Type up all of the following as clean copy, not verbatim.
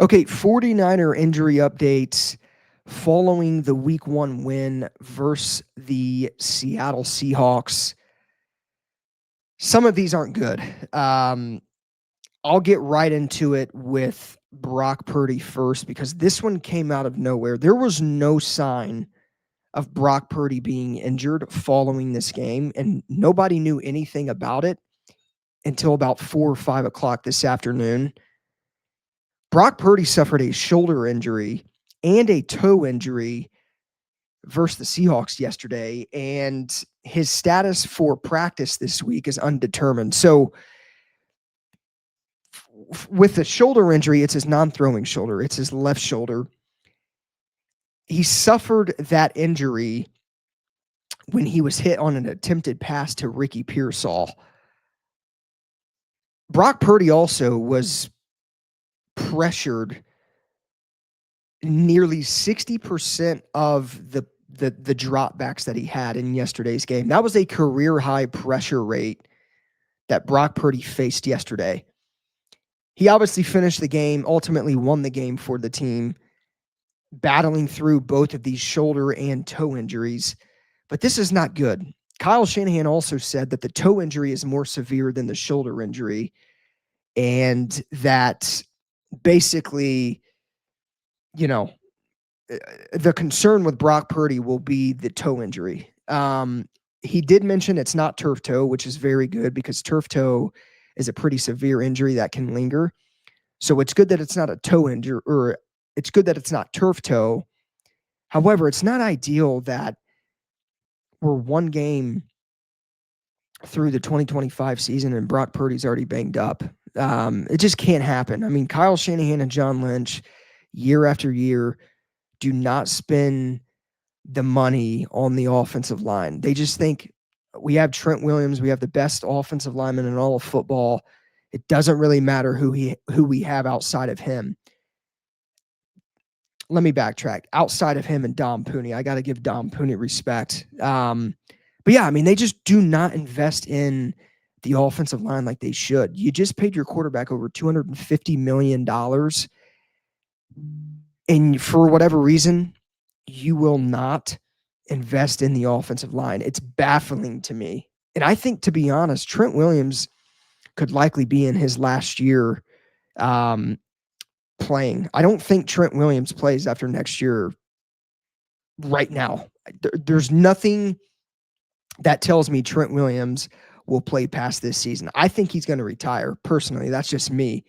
Okay, 49er injury updates following the week 1 win versus the Seattle Seahawks. Some of these aren't good. I'll get right into it with Brock Purdy first because this one came out of nowhere. There was no sign of Brock Purdy being injured following this game, and nobody knew anything about it until about 4 or 5 o'clock this afternoon. Brock Purdy suffered a shoulder injury and a toe injury versus the Seahawks yesterday, and his status for practice this week is undetermined. So, with the shoulder injury, it's his non throwing shoulder, it's his left shoulder. He suffered that injury when he was hit on an attempted pass to Ricky Pearsall. Brock Purdy also was pressured nearly 60% of the dropbacks that he had in yesterday's game. That was a career high pressure rate that Brock Purdy faced yesterday. He obviously finished the game, ultimately won the game for the team, battling through both of these shoulder and toe injuries. But this is not good. Kyle Shanahan also said that the toe injury is more severe than the shoulder injury, and that basically, you know, the concern with Brock Purdy will be the toe injury. He did mention it's not turf toe, which is very good because turf toe is a pretty severe injury that can linger. So it's good that it's not a toe injury, or it's good that it's not turf toe. However, it's not ideal that we're one game through the 2025 season and Brock Purdy's already banged up. It just can't happen. I mean, Kyle Shanahan and John Lynch, year after year, do not spend the money on the offensive line. They just think we have Trent Williams, we have the best offensive lineman in all of football. It doesn't really matter who we have outside of him. Let me backtrack. Outside of him and Dom Pooney, I got to give Dom Pooney respect. But yeah, I mean, they just do not invest in the offensive line like they should. You just paid your quarterback over $250 million, and for whatever reason, you will not invest in the offensive line. It's baffling to me. And I think, to be honest, Trent Williams could likely be in his last year um, playing. I don't think Trent Williams plays after next year right now. There's nothing that tells me Trent Williams will play past this season. I think he's going to retire personally. That's just me.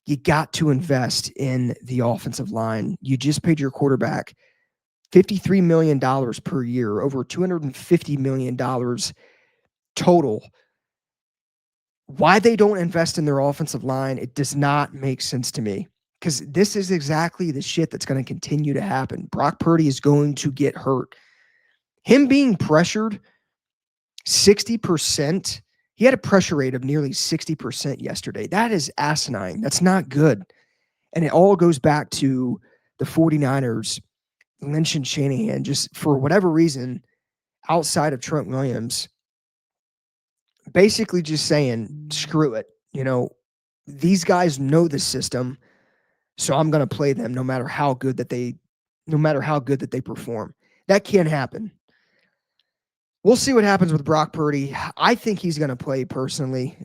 You got to invest in the offensive line. You just paid your quarterback $53 million per year, over $250 million total. Why they don't invest in their offensive line, it does not make sense to me, because this is exactly the shit that's going to continue to happen. Brock Purdy is going to get hurt. Him being pressured 60%, he had a pressure rate of nearly 60% yesterday. That is asinine. That's not good. And it all goes back to the 49ers, Lynch and Shanahan, just for whatever reason, outside of Trent Williams, basically just saying, screw it. These guys know the system, so I'm going to play them no matter how good that they perform. That can't happen. We'll see what happens with Brock Purdy. I think he's going to play personally.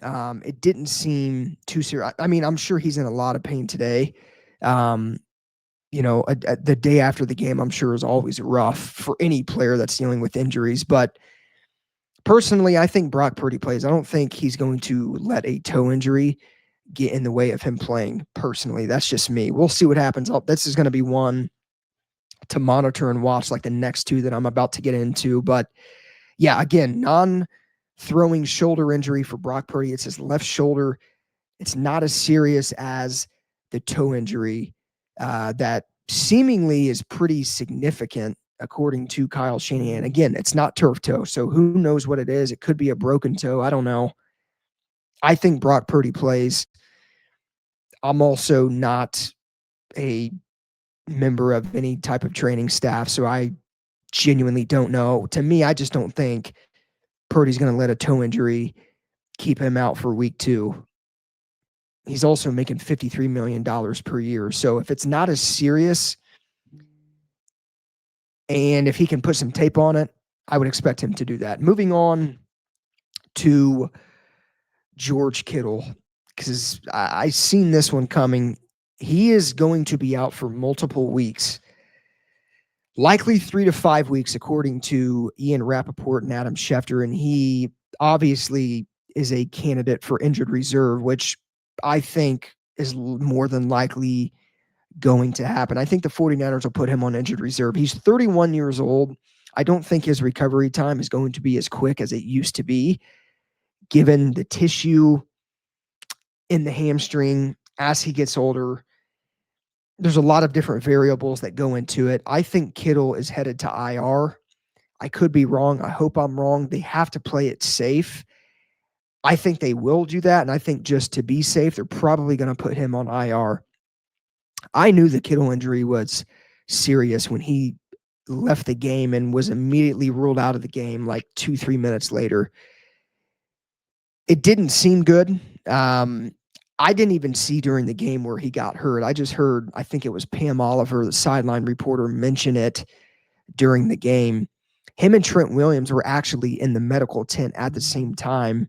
It didn't seem too serious. I mean, I'm sure he's in a lot of pain today. The day after the game, I'm sure, is always rough for any player that's dealing with injuries. But personally, I think Brock Purdy plays. I don't think he's going to let a toe injury get in the way of him playing personally. That's just me. We'll see what happens. This is going to be one to monitor and watch, like the next two that I'm about to get into. But yeah, again, non-throwing shoulder injury for Brock Purdy. It's his left shoulder. It's not as serious as the toe injury that seemingly is pretty significant, according to Kyle Shanahan. Again, it's not turf toe, so who knows what it is? It could be a broken toe. I don't know. I think Brock Purdy plays. I'm also not a member of any type of training staff, so I genuinely don't know. To me, I just don't think Purdy's going to let a toe injury keep him out for week 2. he's also making $53 million per year. So if it's not as serious and if he can put some tape on it, I would expect him to do that. Moving on to George Kittle, because I seen this one coming. He is going to be out for multiple weeks, likely 3 to 5 weeks, according to Ian Rappaport and Adam Schefter. And he obviously is a candidate for injured reserve, which I think is more than likely going to happen. I think the 49ers will put him on injured reserve. He's 31 years old. I don't think his recovery time is going to be as quick as it used to be, given the tissue in the hamstring as he gets older. There's a lot of different variables that go into it. I think Kittle is headed to IR. I could be wrong. I hope I'm wrong. They have to play it safe. I think they will do that. And I think just to be safe, they're probably going to put him on IR. I knew the Kittle injury was serious when he left the game and was immediately ruled out of the game like 2-3 minutes later. It didn't seem good. I didn't even see during the game where he got hurt. I just heard, I think it was Pam Oliver, the sideline reporter, mention it during the game. Him and Trent Williams were actually in the medical tent at the same time.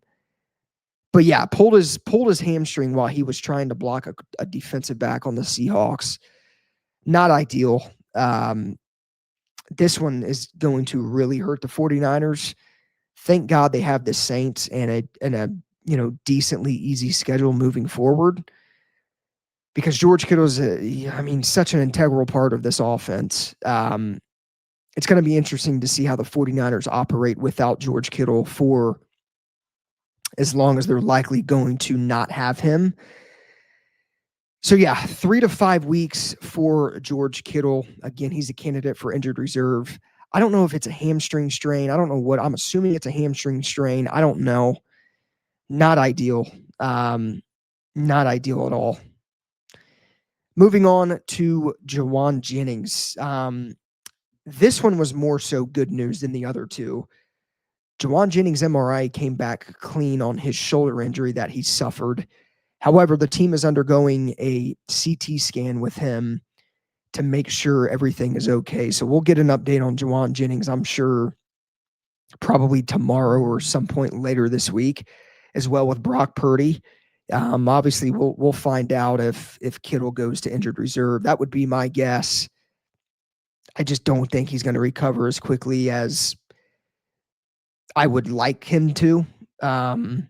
But yeah, pulled his hamstring while he was trying to block a defensive back on the Seahawks. Not ideal. This one is going to really hurt the 49ers. Thank God they have the Saints and a decently easy schedule moving forward, because George Kittle is such an integral part of this offense. It's going to be interesting to see how the 49ers operate without George Kittle for as long as they're likely going to not have him. So yeah, 3 to 5 weeks for George Kittle. Again, he's a candidate for injured reserve. I don't know if it's a hamstring strain. I don't know what. I'm assuming it's a hamstring strain. I don't know. Not ideal. Not ideal at all. Moving on to Jauan Jennings. This one was more so good news than the other two. Jauan Jennings' MRI came back clean on his shoulder injury that he suffered. However, the team is undergoing a CT scan with him to make sure everything is okay. So we'll get an update on Jauan Jennings, I'm sure, probably tomorrow or some point later this week, as well with Brock Purdy. Obviously, we'll find out if Kittle goes to injured reserve. That would be my guess. I just don't think he's going to recover as quickly as I would like him to. And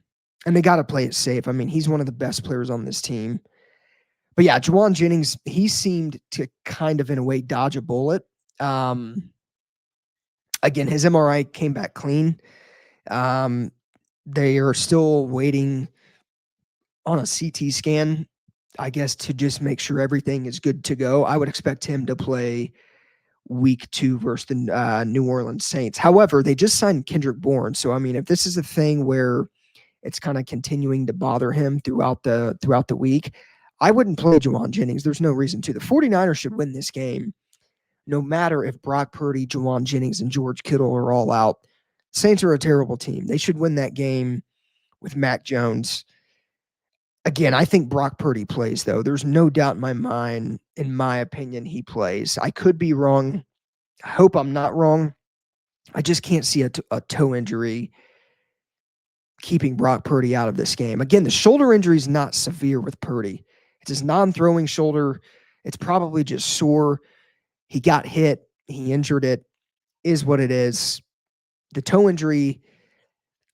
they got to play it safe. I mean, he's one of the best players on this team. But yeah, Jauan Jennings, he seemed to kind of, in a way, dodge a bullet. Again, his MRI came back clean. They are still waiting on a CT scan, I guess, to just make sure everything is good to go. I would expect him to play week 2 versus the New Orleans Saints. However, they just signed Kendrick Bourne. So, I mean, if this is a thing where it's kind of continuing to bother him throughout the week, I wouldn't play Jauan Jennings. There's no reason to. The 49ers should win this game, no matter if Brock Purdy, Jauan Jennings, and George Kittle are all out. Saints are a terrible team. They should win that game with Mac Jones. Again, I think Brock Purdy plays, though. There's no doubt in my mind, in my opinion, he plays. I could be wrong. I hope I'm not wrong. I just can't see a toe injury keeping Brock Purdy out of this game. Again, the shoulder injury is not severe with Purdy. It's his non-throwing shoulder. It's probably just sore. He got hit. He injured it. Is what it is. The toe injury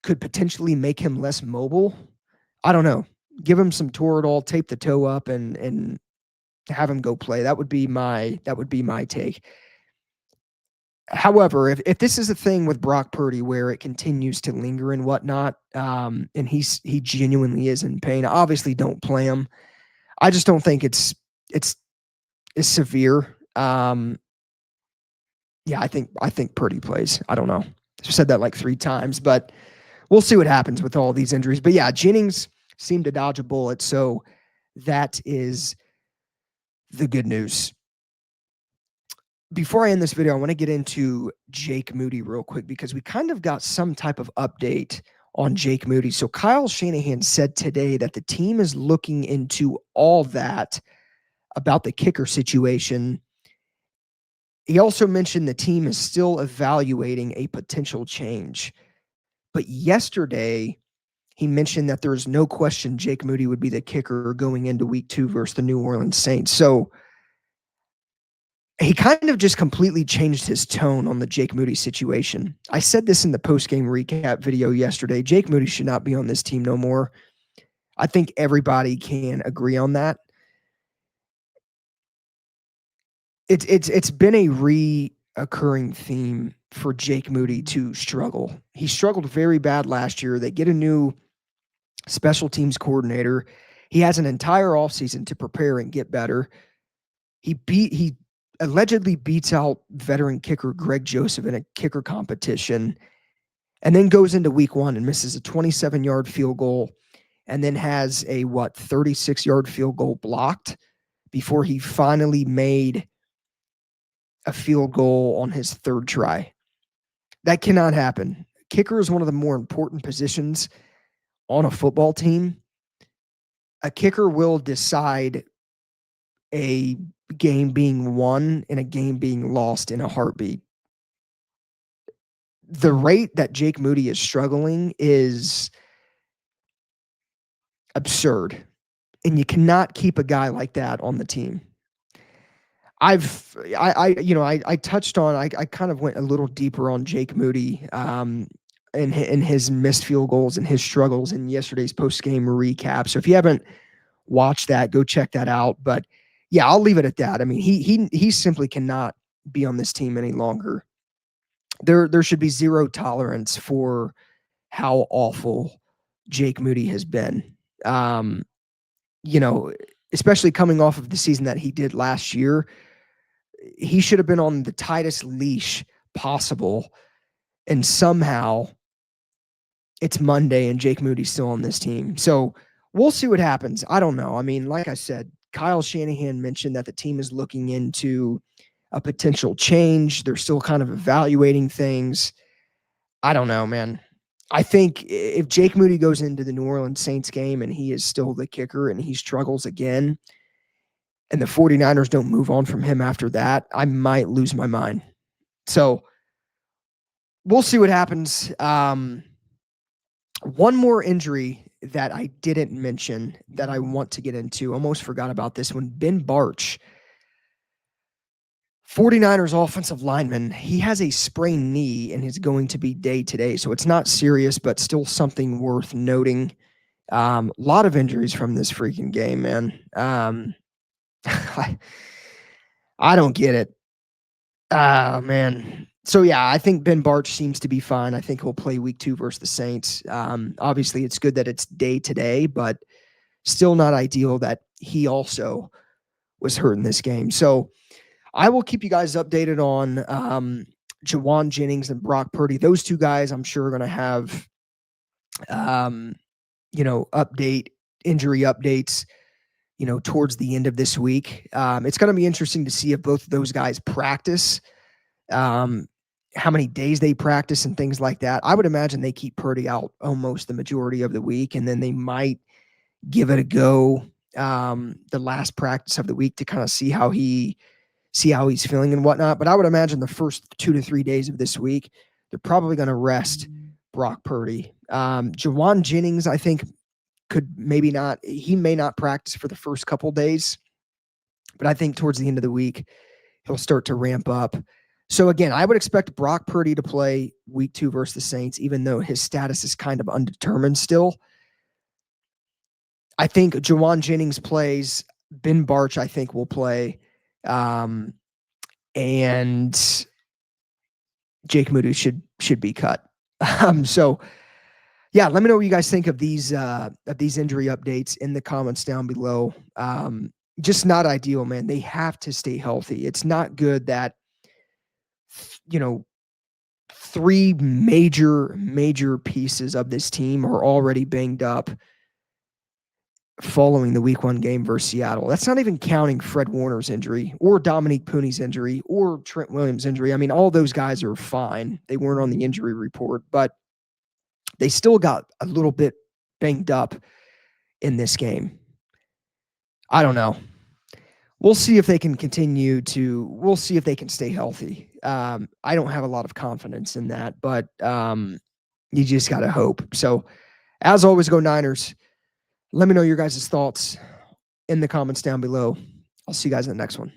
could potentially make him less mobile. I don't know. Give him some Toradol, tape the toe up, and have him go play. That would be my take. However, if this is a thing with Brock Purdy where it continues to linger and whatnot, and he genuinely is in pain, obviously don't play him. I just don't think it's severe. Yeah, I think Purdy plays. I don't know. I've said that like 3 times, but we'll see what happens with all these injuries. But yeah, Jennings seemed to dodge a bullet, so that is the good news. Before I end this video, I want to get into Jake Moody real quick, because we kind of got some type of update on Jake Moody. So Kyle Shanahan said today that the team is looking into all that about the kicker situation. He also mentioned the team is still evaluating a potential change. But yesterday, he mentioned that there's no question Jake Moody would be the kicker going into week 2 versus the New Orleans Saints. So he kind of just completely changed his tone on the Jake Moody situation. I said this in the post-game recap video yesterday. Jake Moody should not be on this team no more. I think everybody can agree on that. It's been a reoccurring theme for Jake Moody to struggle. He struggled very bad last year. They get a new special teams coordinator. He has an entire offseason to prepare and get better. He allegedly beats out veteran kicker Greg Joseph in a kicker competition, and then goes into week 1 and misses a 27-yard field goal, and then has a 36-yard field goal blocked before he finally made a field goal on his 3rd try. That cannot happen. Kicker is one of the more important positions on a football team. A kicker will decide a game being won and a game being lost in a heartbeat. The rate that Jake Moody is struggling is absurd, and you cannot keep a guy like that on the team. I touched on, I kind of went a little deeper on Jake Moody, and his missed field goals and his struggles in yesterday's post-game recap. So if you haven't watched that, go check that out. But yeah, I'll leave it at that. I mean, he simply cannot be on this team any longer. There should be zero tolerance for how awful Jake Moody has been. Especially coming off of the season that he did last year, he should have been on the tightest leash possible. And somehow it's Monday and Jake Moody's still on this team. So we'll see what happens. I don't know. I mean, like I said, Kyle Shanahan mentioned that the team is looking into a potential change. They're still kind of evaluating things. I don't know, man. I think if Jake Moody goes into the New Orleans Saints game and he is still the kicker and he struggles again, and the 49ers don't move on from him after that, I might lose my mind. So we'll see what happens. One more injury that I didn't mention that I want to get into. Almost forgot about this one. Ben Bartch, 49ers offensive lineman. He has a sprained knee and is going to be day today. So it's not serious, but still something worth noting. A lot of injuries from this freaking game, man. I don't get it. Man. So yeah, I think Ben Bartch seems to be fine. I think he'll play week 2 versus the Saints. Obviously it's good that it's day today, but still not ideal that he also was hurt in this game. So I will keep you guys updated on Jauan Jennings and Brock Purdy. Those two guys I'm sure are going to have injury updates towards the end of this week. It's going to be interesting to see if both of those guys practice, how many days they practice and things like that. I would imagine they keep Purdy out almost the majority of the week, and then they might give it a go the last practice of the week to kind of see how he's feeling and whatnot. But I would imagine the first 2 to 3 days of this week, they're probably going to rest Brock Purdy. Jauan Jennings, I think, he may not practice for the first couple days, but I think towards the end of the week, he'll start to ramp up. So again, I would expect Brock Purdy to play week 2 versus the Saints, even though his status is kind of undetermined still. I think Jauan Jennings plays. Ben Bartch, I think, will play. And Jake Moody should be cut. So yeah, let me know what you guys think of these injury updates in the comments down below. Just not ideal, man. They have to stay healthy. It's not good that 3 major pieces of this team are already banged up following the week 1 game versus Seattle. That's not even counting Fred Warner's injury or Dominique Pooney's injury or Trent Williams' injury. I mean, all those guys are fine. They weren't on the injury report, but They still got a little bit banged up in this game. I don't know. We'll see if they can we'll see if they can stay healthy. I don't have a lot of confidence in that, but you just got to hope. So, as always, go Niners. Let me know your guys' thoughts in the comments down below. I'll see you guys in the next one.